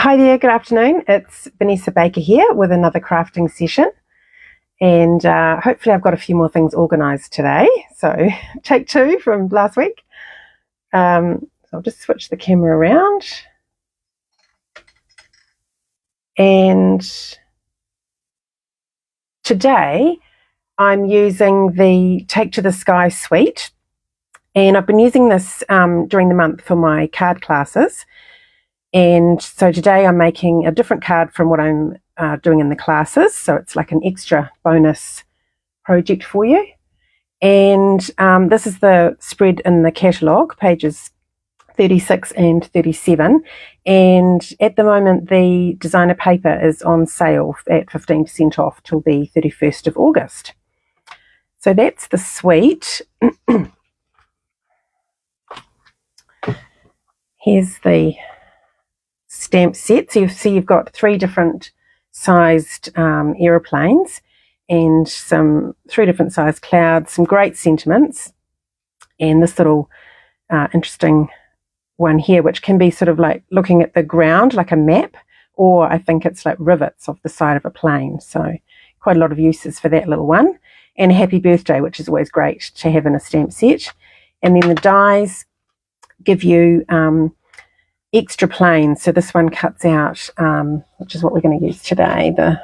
Hi there, good afternoon. It's Vanessa Baker here with another crafting session, and hopefully I've got a few more things organised today. So take two from last week. So I'll just switch the camera around, and today I'm using the Take to the Sky suite, and I've been using this during the month for my card classes. And so today I'm making a different card from what I'm doing in the classes. So it's like an extra bonus project for you. And this is the spread in the catalogue, pages 36 and 37. And at the moment, the designer paper is on sale at 15% off till the 31st of August. So that's the suite. Here's the stamp set. So you see you've got three different sized aeroplanes and three different sized clouds, some great sentiments, and this little interesting one here, which can be sort of like looking at the ground like a map, or I think it's like rivets off the side of a plane. So quite a lot of uses for that little one. And a happy birthday, which is always great to have in a stamp set. And then the dies give you extra planes. So this one cuts out, which is what we're going to use today, the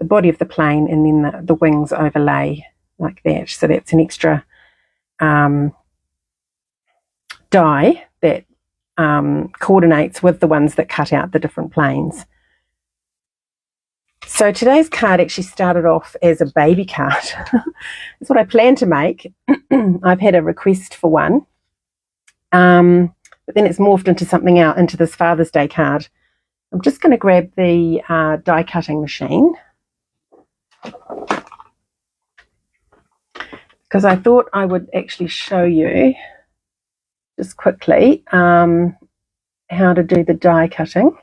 body of the plane, and then the wings overlay like that. So that's an extra die that coordinates with the ones that cut out the different planes. So today's card actually started off as a baby card. That's what I planned to make. I've had a request for one. But then it's morphed into something else, into this Father's Day card. I'm just going to grab the die cutting machine because I thought I would actually show you just quickly how to do the die cutting.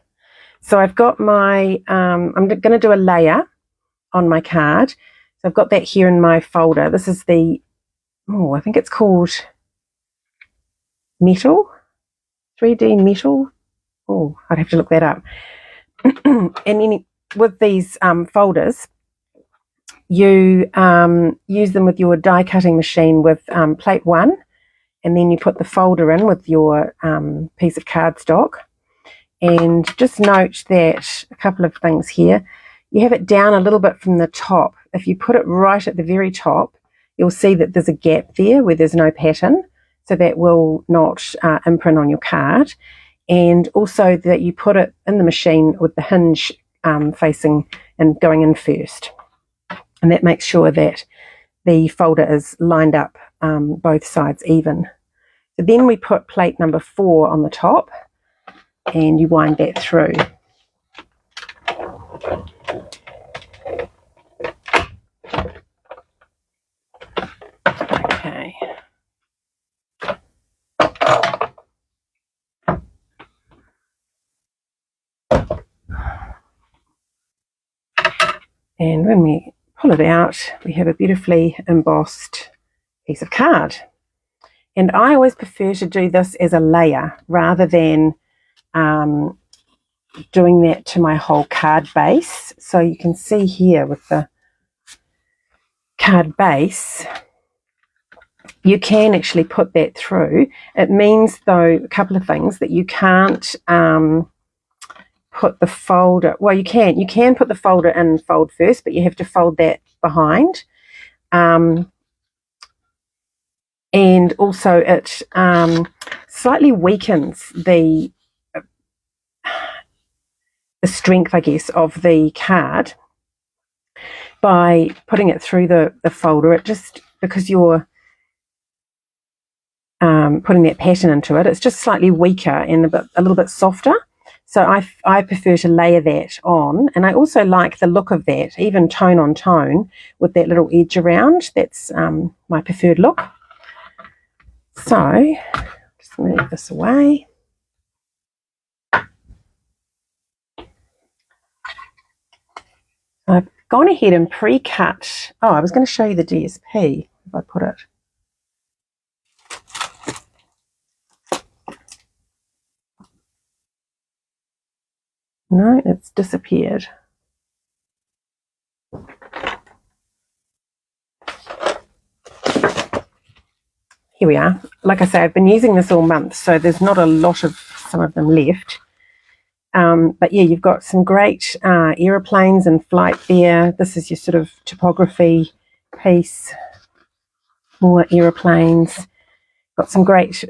So I've got my, I'm going to do a layer on my card. So I've got that here in my folder. This is the, I think it's called metal. 3D metal. I'd have to look that up. And then with these folders, you use them with your die cutting machine with plate 1, and then you put the folder in with your piece of cardstock. And just note that a couple of things here. You have it down a little bit from the top. If you put it right at the very top, you'll see that there's a gap there where there's no pattern. So that will not imprint on your card. And also that you put it in the machine with the hinge facing and going in first. And that makes sure that the folder is lined up both sides even. So then we put plate number 4 on the top and you wind that through. Okay. And when we pull it out, we have a beautifully embossed piece of card. And I always prefer to do this as a layer rather than doing that to my whole card base. So you can see here with the card base, you can actually put that through. It means, though, a couple of things, that you can't put the folder, well, you can put the folder in and fold first, but you have to fold that behind. And also it slightly weakens the strength, I guess, of the card by putting it through the folder. It just, because you're putting that pattern into it, it's just slightly weaker and a little bit softer. So I prefer to layer that on, and I also like the look of that, even tone on tone with that little edge around. That's my preferred look. So just move this away. I've gone ahead and pre-cut. I was going to show you the DSP if I put it. No, it's disappeared. Here we are. Like I say, I've been using this all month, so there's not a lot of some of them left. But yeah, you've got some great aeroplanes in flight there. This is your sort of typography piece. More aeroplanes. Got some great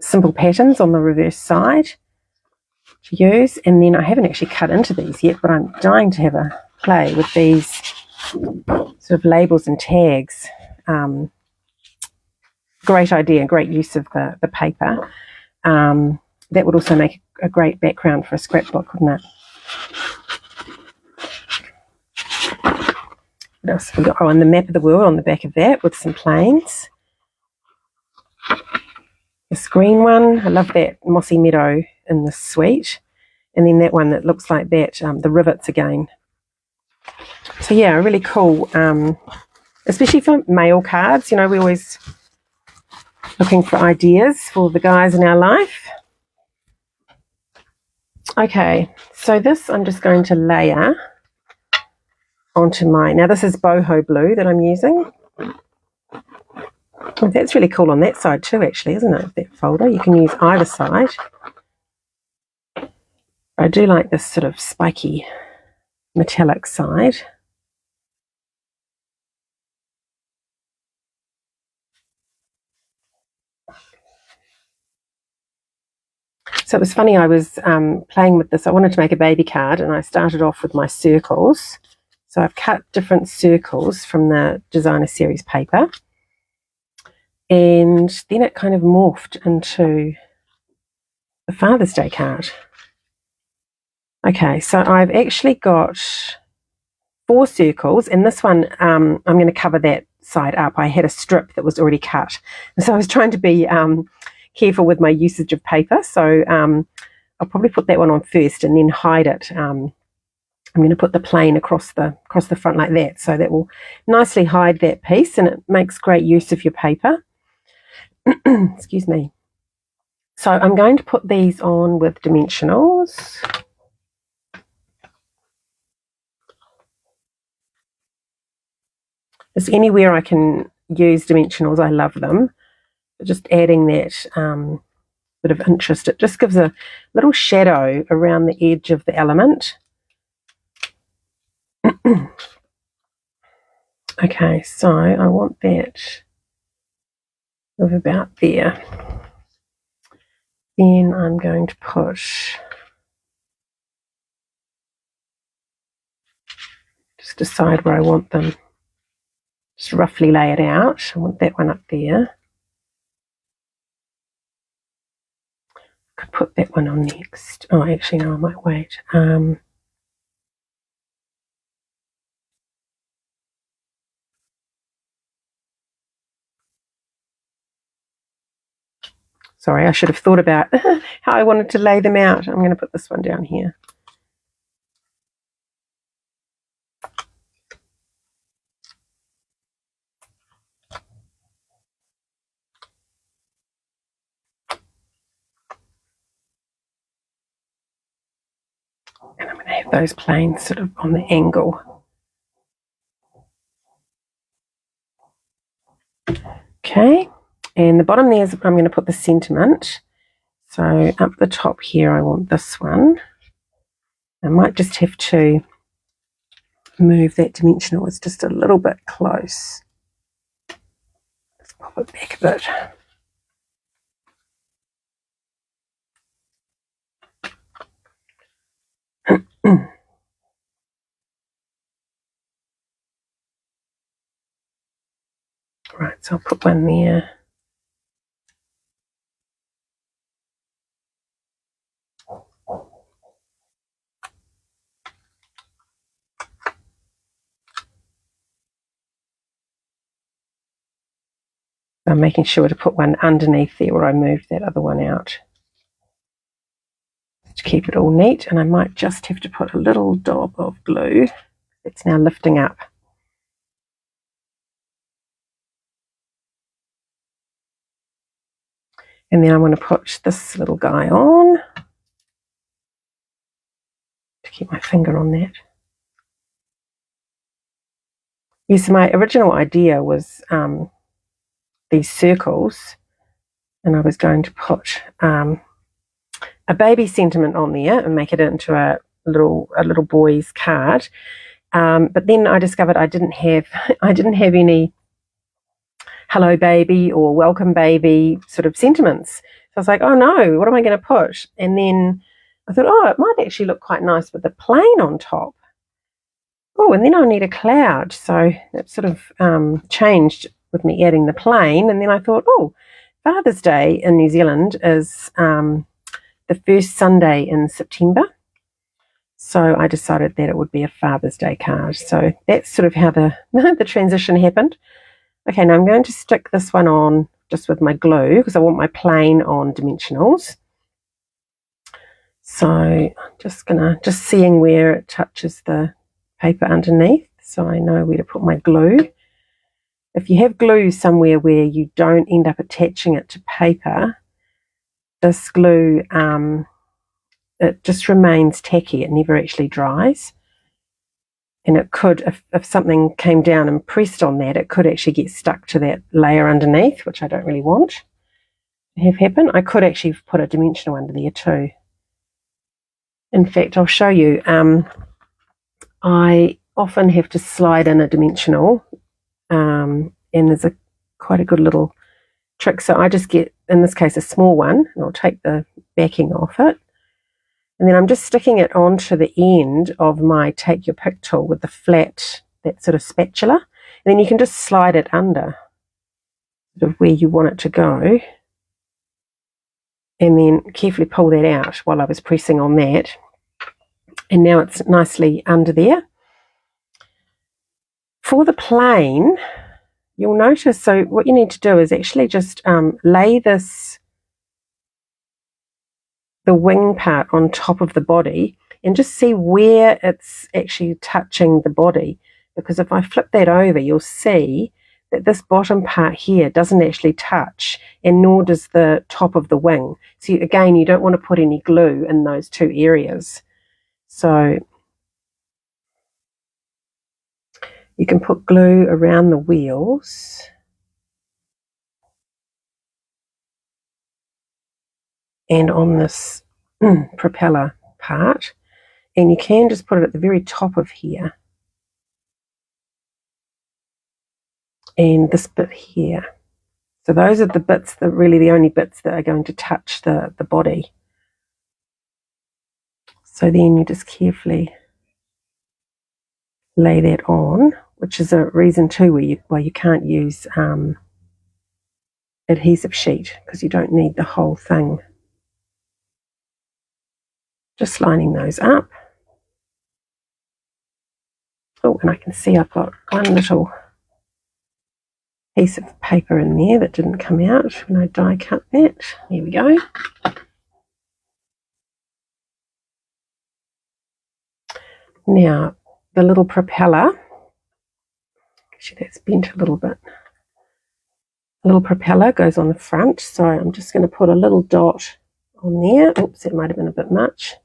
simple patterns on the reverse side to use. And then I haven't actually cut into these yet, but I'm dying to have a play with these sort of labels and tags. Great idea, great use of the paper. That would also make a great background for a scrapbook, wouldn't it? What else have we got? Oh, and the map of the world on the back of that with some planes. This green one, I love that mossy meadow in the suite. And then that one that looks like that, the rivets again. So yeah, really cool, especially for mail cards. You know, we're always looking for ideas for the guys in our life. Okay, so this I'm just going to layer onto now this is boho blue that I'm using. Oh, that's really cool on that side too, actually, isn't it? That folder, you can use either side. I do like this sort of spiky metallic side. So it was funny, I was playing with this. I wanted to make a baby card and I started off with my circles. So I've cut different circles from the designer series paper. And then it kind of morphed into the Father's Day card. Okay, so I've actually got 4 circles, and this one I'm going to cover that side up. I had a strip that was already cut, and so I was trying to be careful with my usage of paper. So I'll probably put that one on first and then hide it. I'm going to put the plain across the front like that, so that will nicely hide that piece, and it makes great use of your paper. Excuse me. So I'm going to put these on with dimensionals. Just anywhere I can use dimensionals, I love them. But just adding that bit of interest, it just gives a little shadow around the edge of the element. Okay, so I want that of about there. Then I'm going to just decide where I want them. Just roughly lay it out. I want that one up there. Could put that one on next. Oh, actually, no, I might wait. Sorry, I should have thought about how I wanted to lay them out. I'm going to put this one down here. And I'm going to have those planes sort of on the angle. Okay, and the bottom there is I'm going to put the sentiment. So up the top here, I want this one. I might just have to move that dimensional. It's just a little bit close. Let's pop it back a bit. Right, so I'll put one there. I'm making sure to put one underneath there where I moved that other one out, to keep it all neat. And I might just have to put a little dab of glue. It's now lifting up. And then I'm going to put this little guy on. keep my finger on that. Yes, my original idea was these circles, and I was going to put a baby sentiment on there and make it into a little boy's card. But then I discovered I didn't have any hello baby or welcome baby sort of sentiments. So I was like, oh no, what am I going to put? And then I thought, oh, it might actually look quite nice with the plane on top. Oh, and then I'll need a cloud. So that sort of changed with me adding the plane. And then I thought, oh, Father's Day in New Zealand is the first Sunday in September. So I decided that it would be a Father's Day card. So that's sort of how the transition happened. Okay, now I'm going to stick this one on just with my glue because I want my plane on dimensionals. So I'm just seeing where it touches the paper underneath so I know where to put my glue. If you have glue somewhere where you don't end up attaching it to paper, this glue, it just remains tacky. It never actually dries. And it could, if something came down and pressed on that, it could actually get stuck to that layer underneath, which I don't really want to have happen. I could actually put a dimensional under there too. In fact, I'll show you. I often have to slide in a dimensional, and there's quite a good little trick. So I just get, in this case, a small one, and I'll take the backing off it. And then I'm just sticking it onto the end of my Take Your Pick tool with the flat, that sort of spatula. And then you can just slide it under sort of where you want it to go. And then carefully pull that out while I was pressing on that. And now it's nicely under there. For the plane, you'll notice, so what you need to do is actually just lay the wing part on top of the body and just see where it's actually touching the body, because if I flip that over you'll see that this bottom part here doesn't actually touch, and nor does the top of the wing. So again, you don't want to put any glue in those two areas. So you can put glue around the wheels and on this propeller part, and you can just put it at the very top of here and this bit here. So those are the bits that really the only bits that are going to touch the body. So then you just carefully lay that on, which is a reason too why you can't use adhesive sheet, because you don't need the whole thing. Just lining those up. Oh, and I can see I've got one little piece of paper in there that didn't come out when I die cut that. There we go. Now, the little propeller, actually that's bent a little bit. The little propeller goes on the front, so I'm just going to put a little dot on there. Oops, that might have been a bit much.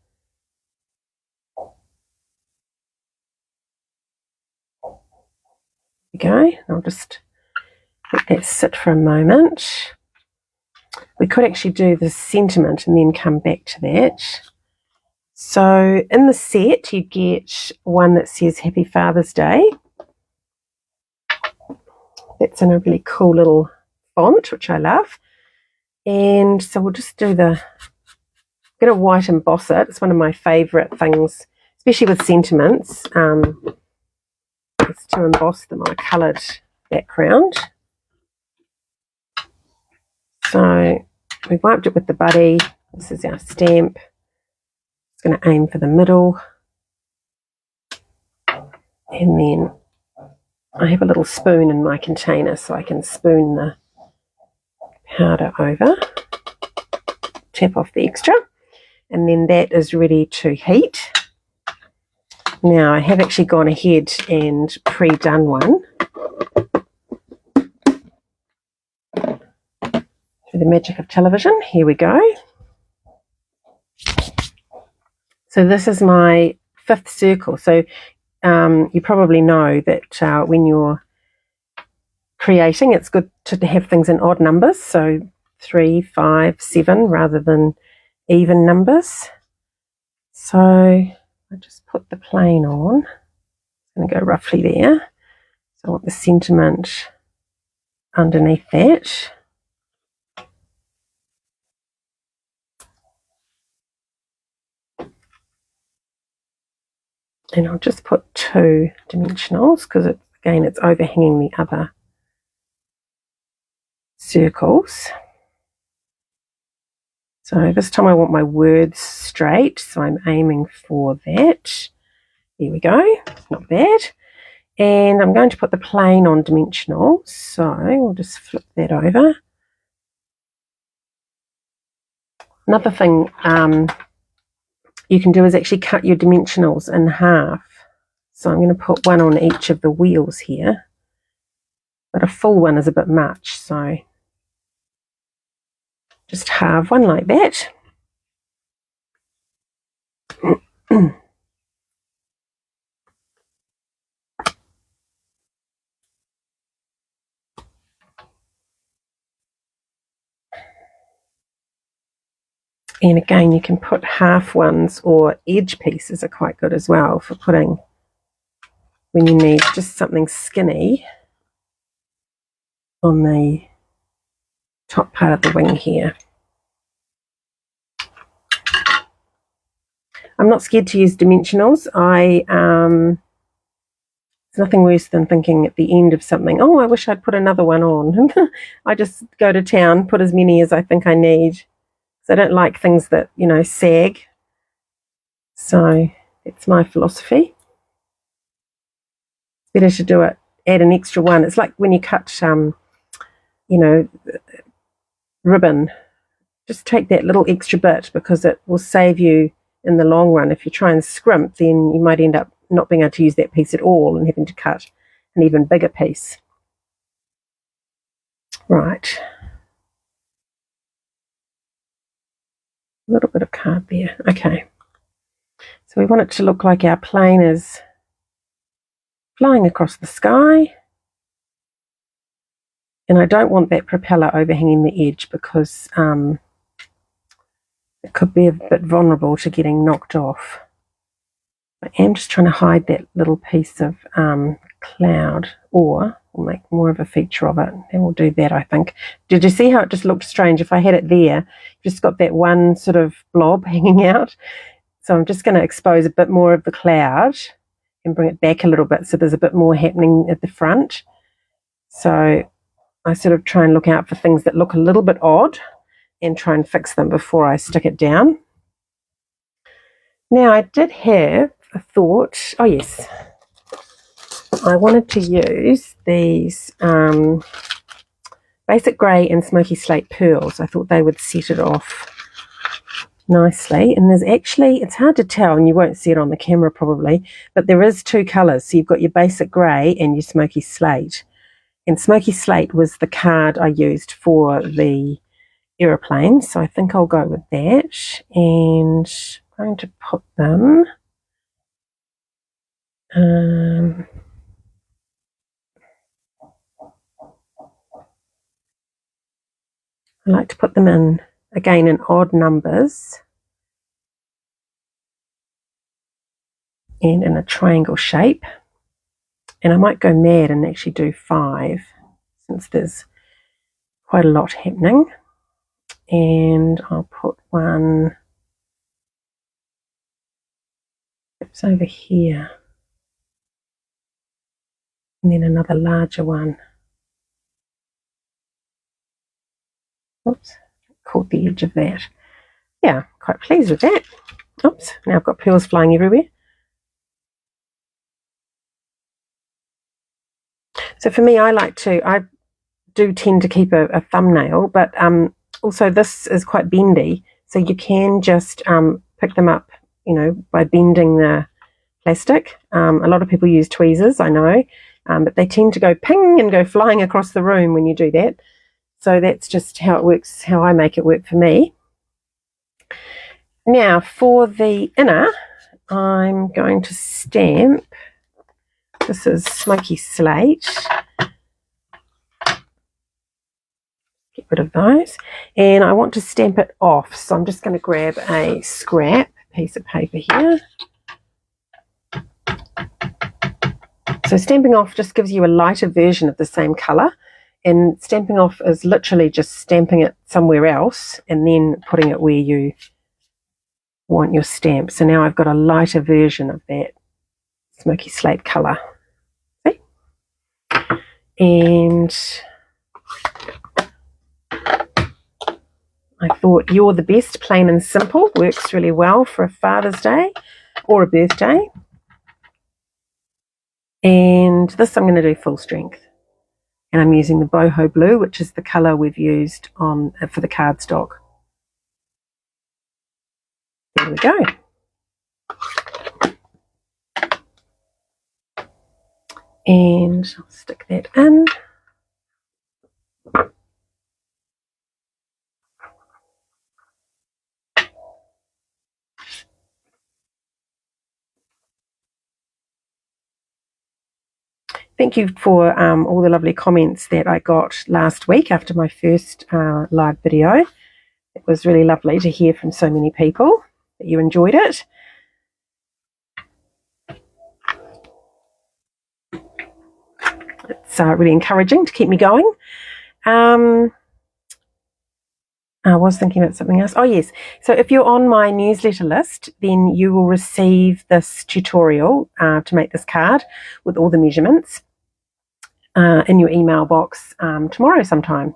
There we go. I'll just let that sit for a moment. We could actually do the sentiment and then come back to that. So in the set you get one that says Happy Father's Day. That's in a really cool little font, which I love. And so we'll just do get a white emboss it. It's one of my favourite things, especially with sentiments, is to emboss them on a coloured background. So we wiped it with the buddy. This is our stamp. It's going to aim for the middle. And then I have a little spoon in my container so I can spoon the powder over, tap off the extra, and then that is ready to heat. Now I have actually gone ahead and pre-done one. Through the magic of television, here we go. So this is my 5th circle. So you probably know that when you're creating, it's good to have things in odd numbers, so 3, 5, 7 rather than even numbers. So I just put the plain on. I'm going to go roughly there. So I want the sentiment underneath that. And I'll just put 2 dimensionals because again it's overhanging the other circles. So this time I want my words straight, so I'm aiming for that. There we go, not bad. And I'm going to put the plain on dimensional, so we'll just flip that over. Another thing you can do is actually cut your dimensionals in half. So I'm going to put one on each of the wheels here, but a full one is a bit much, so just halve one like that. And again, you can put half ones, or edge pieces are quite good as well for putting when you need just something skinny on the top part of the wing here. I'm not scared to use dimensionals. It's nothing worse than thinking at the end of something, oh, I wish I'd put another one on. I just go to town, put as many as I think I need. So I don't like things that, you know, sag. So it's my philosophy. It's better to do it, add an extra one. It's like when you cut, you know, ribbon. Just take that little extra bit because it will save you in the long run. If you try and scrimp, then you might end up not being able to use that piece at all and having to cut an even bigger piece. Right. A little bit of card there. Okay. So we want it to look like our plane is flying across the sky. And I don't want that propeller overhanging the edge because it could be a bit vulnerable to getting knocked off. I am just trying to hide that little piece of cloud, or we'll make more of a feature of it, and we'll do that, I think. Did you see how it just looked strange? If I had it there, just got that one sort of blob hanging out. So I'm just going to expose a bit more of the cloud and bring it back a little bit so there's a bit more happening at the front. So I sort of try and look out for things that look a little bit odd and try and fix them before I stick it down. Now I did have a thought, oh yes, I wanted to use these basic grey and smoky slate pearls. I thought they would set it off nicely, and there's actually, it's hard to tell and you won't see it on the camera probably, but there is 2 colours. So you've got your basic grey and your smoky slate, and smoky slate was the card I used for the aeroplane, so I think I'll go with that. And I'm going to put them I like to put them in, again, in odd numbers and in a triangle shape. And I might go mad and actually do 5 since there's quite a lot happening. And I'll put one perhaps over here, and then another larger one. Oops, caught the edge of that. Yeah, quite pleased with that. Oops, now I've got pearls flying everywhere. So for me, I do tend to keep a thumbnail, but also this is quite bendy, so you can just pick them up, you know, by bending the plastic. A lot of people use tweezers, I know, but they tend to go ping and go flying across the room when you do that. So that's just how it works, how I make it work for me. Now for the inner, I'm going to stamp. This is Smoky Slate. Get rid of those. And I want to stamp it off. So I'm just going to grab a scrap piece of paper here. So stamping off just gives you a lighter version of the same colour. And stamping off is literally just stamping it somewhere else and then putting it where you want your stamp. So now I've got a lighter version of that Smoky Slate colour. See? And I thought You're the Best, plain and simple, works really well for a Father's Day or a birthday. And this I'm going to do full strength. And I'm using the boho blue, which is the colour we've used on for the cardstock. There we go. And I'll stick that in. Thank you for all the lovely comments that I got last week after my first live video. It was really lovely to hear from so many people that you enjoyed it. It's really encouraging to keep me going. I was thinking about something else. Oh, yes. So if you're on my newsletter list, then you will receive this tutorial to make this card with all the measurements in your email box tomorrow sometime.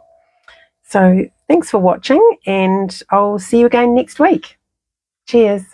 So thanks for watching, and I'll see you again next week. Cheers.